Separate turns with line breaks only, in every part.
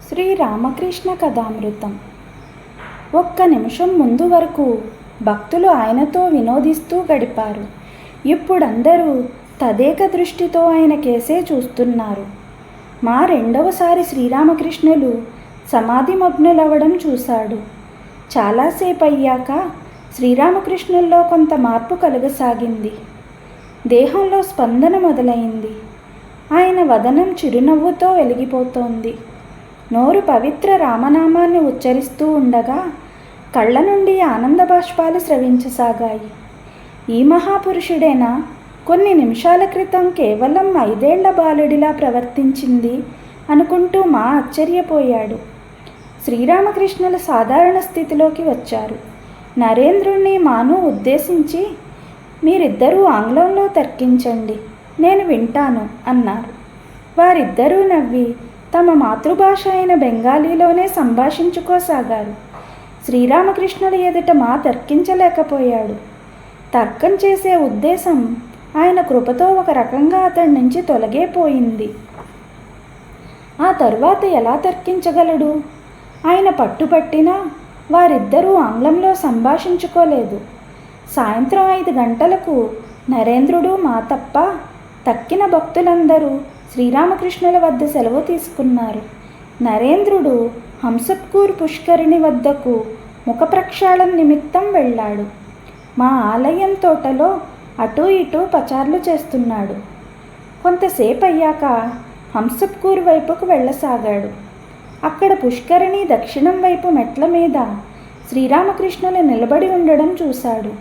శ్రీరామకృష్ణ కథామృతం. ఒక్క నిమిషం ముందు వరకు భక్తులు ఆయనతో వినోదిస్తూ గడిపారు. ఇప్పుడందరూ తదేక దృష్టితో ఆయన కేసే చూస్తున్నారు. మా రెండవసారి శ్రీరామకృష్ణులు సమాధిమగ్నులవ్వడం చూశాడు. చాలాసేపు అయ్యాక శ్రీరామకృష్ణుల్లో కొంత మార్పు కలుగసాగింది. దేహంలో స్పందన మొదలైంది. ఆయన వదనం చిరునవ్వుతో వెలిగిపోతోంది. నోరు పవిత్ర రామనామాన్ని ఉచ్చరిస్తూ ఉండగా కళ్ళ నుండి ఆనంద బాష్పాలు స్రవించసాగాయి. ఈ మహాపురుషుడేనా కొన్ని నిమిషాల క్రితం కేవలం 5 ఏళ్ల బాలుడిలా ప్రవర్తించింది అనుకుంటూ మా ఆశ్చర్యపోయాడు. శ్రీరామకృష్ణులు సాధారణ స్థితిలోకి వచ్చారు. నరేంద్రుణ్ణి మాను ఉద్దేశించి, మీరిద్దరూ ఆంగ్లంలో తర్కించండి, నేను వింటాను అన్నారు. వారిద్దరూ నవ్వి తమ మాతృభాష అయిన బెంగాలీలోనే సంభాషించుకోసాగారు. శ్రీరామకృష్ణుల ఎదుట మా తర్కించలేకపోయాడు. తర్కం చేసే ఉద్దేశం ఆయన కృపతో ఒక రకంగా అతడి నుంచి తొలగే పోయింది. ఆ తరువాత ఎలా తర్కించగలడు? ఆయన పట్టుపట్టినా వారిద్దరూ ఆంగ్లంలో సంభాషించుకోలేదు. సాయంత్రం 5 గంటలకు నరేంద్రుడు మా తప్ప తక్కిన భక్తులందరూ శ్రీరామకృష్ణుల వద్ద సెలవు తీసుకున్నారు. నరేంద్రుడు హంసత్కూర్ పుష్కరిణి వద్దకు ముఖ ప్రక్షాళన నిమిత్తం వెళ్ళాడు. మా ఆలయం తోటలో అటూ ఇటూ పచార్లు చేస్తున్నాడు. కొంతసేపు అయ్యాక హంసత్కూర్ వైపుకు వెళ్ళసాగాడు. అక్కడ పుష్కరిణి దక్షిణం వైపు మెట్ల మీద శ్రీరామకృష్ణులు నిలబడి ఉండడం చూశాడు.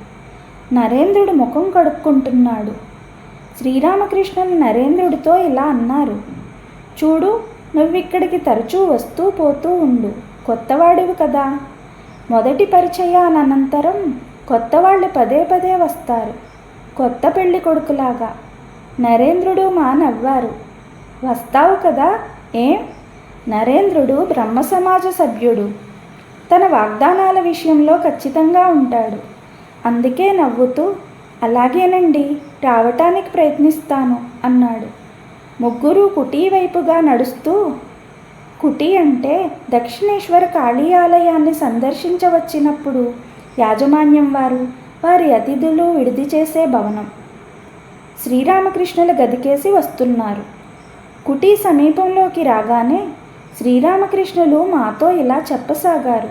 నరేంద్రుడు ముఖం కడుక్కుంటున్నాడు. శ్రీరామకృష్ణులు నరేంద్రుడితో ఇలా అన్నారు, చూడు, నువ్విక్కడికి తరచూ వస్తూ పోతూ ఉండు. కొత్తవాడివి కదా. మొదటి పరిచయానంతరం కొత్తవాళ్ళు పదే పదే వస్తారు, కొత్త పెళ్లి కొడుకులాగా. నరేంద్రుడు మా నవ్వారు. వస్తావు కదా, ఏం? నరేంద్రుడు బ్రహ్మ సమాజ సభ్యుడు. తన వాగ్దానాల విషయంలో ఖచ్చితంగా ఉంటాడు. అందుకే నవ్వుతూ, అలాగేనండి, రావటానికి ప్రయత్నిస్తాను అన్నాడు. ముగ్గురు కుటీ వైపుగా నడుస్తూ, కుటీ అంటే దక్షిణేశ్వర కాళీ ఆలయాన్ని సందర్శించవచ్చినప్పుడు యాజమాన్యం వారు వారి అతిథులు విడిది చేసే భవనం. శ్రీరామకృష్ణుల గదికేసి వస్తున్నారు. కుటీ సమీపంలోకి రాగానే శ్రీరామకృష్ణులు మాతో ఇలా చెప్పసాగారు,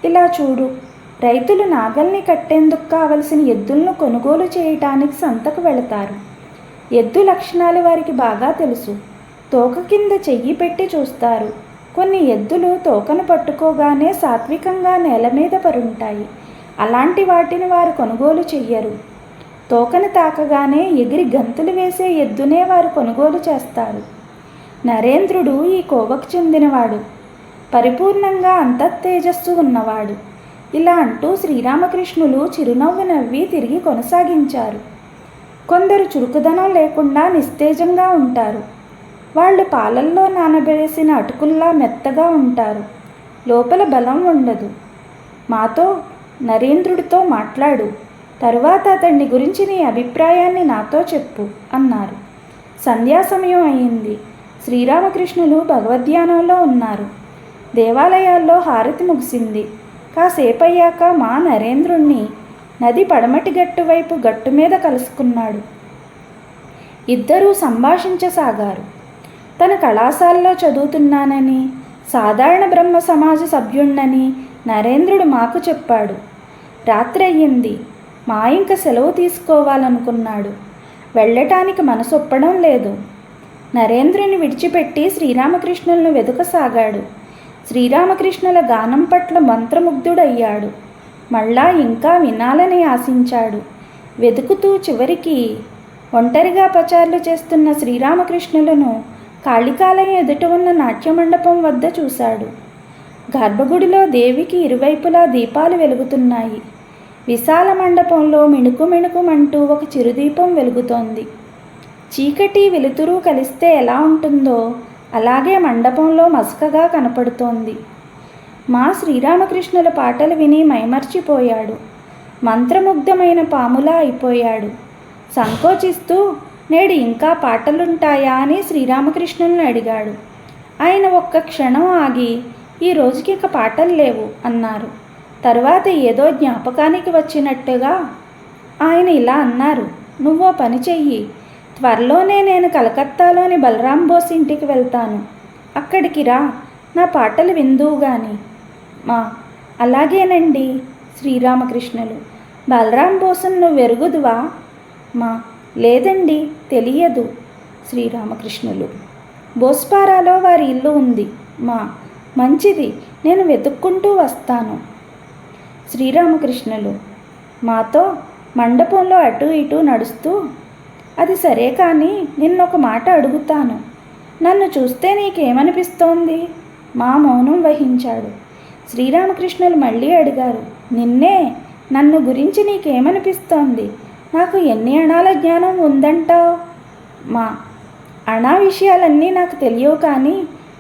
ఇలా చూడు, రైతులు నాగల్ని కట్టేందుకు కావలసిన ఎద్దులను కొనుగోలు చేయటానికి సంతకు వెళతారు. ఎద్దు లక్షణాలు వారికి బాగా తెలుసు. తోక కింద చెయ్యి పెట్టి చూస్తారు. కొన్ని ఎద్దులు తోకను పట్టుకోగానే సాత్వికంగా నేల మీద పరుంటాయి. అలాంటి వాటిని వారు కొనుగోలు చెయ్యరు. తోకను తాకగానే ఎగిరి గంతులు వేసే ఎద్దునే వారు కొనుగోలు చేస్తారు. నరేంద్రుడు ఈ కోవకు చెందినవాడు. పరిపూర్ణంగా అంతఃతేజస్సు ఉన్నవాడు. ఇలా అంటూ శ్రీరామకృష్ణులు చిరునవ్వు నవ్వి తిరిగి కొనసాగించారు. కొందరు చురుకుదనం లేకుండా నిస్తేజంగా ఉంటారు. వాళ్ళు పాలల్లో నానబెసిన అటుకుల్లా మెత్తగా ఉంటారు. లోపల బలం ఉండదు. మాతో, నరేంద్రుడితో మాట్లాడు, తరువాత అతన్ని గురించి నీ అభిప్రాయాన్ని నాతో చెప్పు అన్నారు. సంధ్యా సమయం అయింది. శ్రీరామకృష్ణులు భగవద్ధ్యానంలో ఉన్నారు. దేవాలయాల్లో హారతి ముగిసింది. కాసేపయ్యాక మా నరేంద్రుణ్ణి నది పడమటి గట్టు వైపు గట్టు మీద కలుసుకున్నాడు. ఇద్దరూ సంభాషించసాగారు. తన కళాశాలలో చదువుతున్నానని, సాధారణ బ్రహ్మ సమాజ సభ్యుణ్ణని నరేంద్రుడు మాకు చెప్పాడు. రాత్రి అయ్యింది. మా ఇంక సెలవు తీసుకోవాలనుకున్నాడు. వెళ్ళటానికి మనసొప్పడం లేదు. నరేంద్రుని విడిచిపెట్టి శ్రీరామకృష్ణులను వెతుకసాగాడు. శ్రీరామకృష్ణుల గానం పట్ల మంత్రముగ్ధుడయ్యాడు. మళ్ళా ఇంకా వినాలని ఆశించాడు. వెతుకుతూ చివరికి ఒంటరిగా పచార్లు చేస్తున్న శ్రీరామకృష్ణులను కాళికాలయం ఎదుట ఉన్న నాట్యమండపం వద్ద చూశాడు. గర్భగుడిలో దేవికి ఇరువైపులా దీపాలు వెలుగుతున్నాయి. విశాల మండపంలో మిణుకు మిణుకుమంటూ ఒక చిరుదీపం వెలుగుతోంది. చీకటి వెలుతురు కలిస్తే ఎలా ఉంటుందో అలాగే మండపంలో మసకగా కనపడుతోంది. మా శ్రీరామకృష్ణుల పాటలు విని మైమర్చిపోయాడు. మంత్రముగ్ధమైన పాములా అయిపోయాడు. సంకోచిస్తూ, నేడు ఇంకా పాటలుంటాయా అని శ్రీరామకృష్ణుల్ని అడిగాడు. ఆయన ఒక్క క్షణం ఆగి, ఈ రోజుకి ఇక పాటలు లేవు అన్నారు. తరువాత ఏదో జ్ఞాపకానికి వచ్చినట్టుగా ఆయన ఇలా అన్నారు, నువ్వో పని చెయ్యి, త్వరలోనే నేను కలకత్తాలోని బలరాం బోస్ ఇంటికి వెళ్తాను, అక్కడికి రా, నా పాటలు విందువు గాని. మా అలాగేనండి శ్రీరామకృష్ణులు. బలరాం బోసును నువ్వు ఎరుగుదువా? మా లేదండి, తెలియదు శ్రీరామకృష్ణులు. బోస్పారాలో వారి ఇల్లు ఉంది. మా మంచిది, నేను వెతుక్కుంటూ వస్తాను. శ్రీరామకృష్ణులు మాతో మండపంలో అటు ఇటు నడుస్తూ, అది సరే కానీ నిన్నొక మాట అడుగుతాను, నన్ను చూస్తే నీకేమనిపిస్తోంది? మా మౌనం వహించాడు. శ్రీరామకృష్ణులు మళ్ళీ అడిగారు, నిన్నే, నన్ను గురించి నీకేమనిపిస్తోంది? నాకు ఎన్ని అణాల జ్ఞానం ఉందంటావు? మా అణా విషయాలన్నీ నాకు తెలియవు, కానీ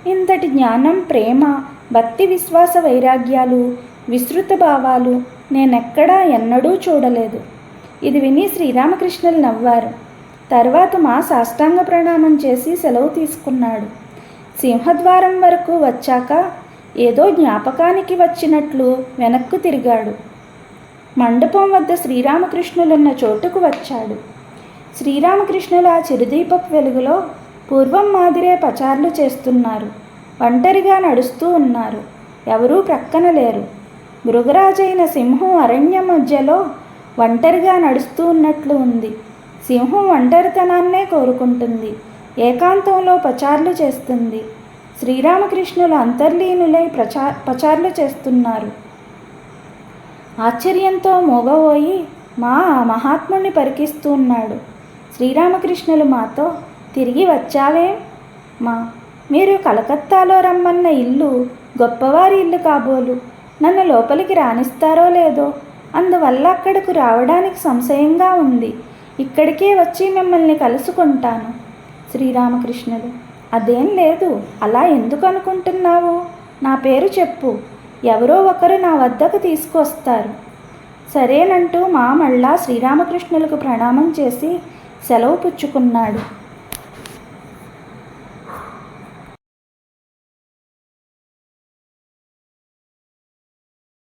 ఇంతటి జ్ఞానం, ప్రేమ, భక్తి, విశ్వాస, వైరాగ్యాలు, విస్తృత భావాలు నేనెక్కడా ఎన్నడూ చూడలేదు. ఇది విని శ్రీరామకృష్ణులు నవ్వారు. తర్వాత మా సాష్టాంగ ప్రణామం చేసి సెలవు తీసుకున్నాడు. సింహద్వారం వరకు వచ్చాక ఏదో జ్ఞాపకానికి వచ్చినట్లు వెనక్కు తిరిగాడు. మండపం వద్ద శ్రీరామకృష్ణులున్న చోటుకు వచ్చాడు. శ్రీరామకృష్ణులు ఆ చిరుదీపపు వెలుగులో పూర్వం మాదిరే పచార్లు చేస్తున్నారు. ఒంటరిగా నడుస్తూ ఉన్నారు. ఎవరూ ప్రక్కన లేరు. మృగరాజైన సింహం అరణ్యం మధ్యలో ఒంటరిగా నడుస్తూ ఉన్నట్లు ఉంది. సింహం ఒంటరితనాన్నే కోరుకుంటుంది. ఏకాంతంలో పచార్లు చేస్తుంది. శ్రీరామకృష్ణులు అంతర్లీనులై పచార్లు చేస్తున్నారు. ఆశ్చర్యంతో మోగబోయి మా మహాత్ముణ్ణి పరికిస్తూ ఉన్నాడు. శ్రీరామకృష్ణులు మాతో, తిరిగి వచ్చావేం? మా మీరు కలకత్తాలో రమ్మన్న ఇల్లు గొప్పవారి ఇల్లు కాబోలు. నన్ను లోపలికి రానిస్తారో లేదో, అందువల్ల అక్కడకు రావడానికి సంశయంగా ఉంది. ఇక్కడికే వచ్చి మిమ్మల్ని కలుసుకుంటాను. శ్రీరామకృష్ణులు అదేం లేదు, అలా ఎందుకు అనుకుంటున్నావు? నా పేరు చెప్పు, ఎవరో ఒకరు నా వద్దకు తీసుకొస్తారు. సరేనంటూ మా మళ్ళా శ్రీరామకృష్ణులకు ప్రణామం చేసి సెలవు పుచ్చుకున్నాడు.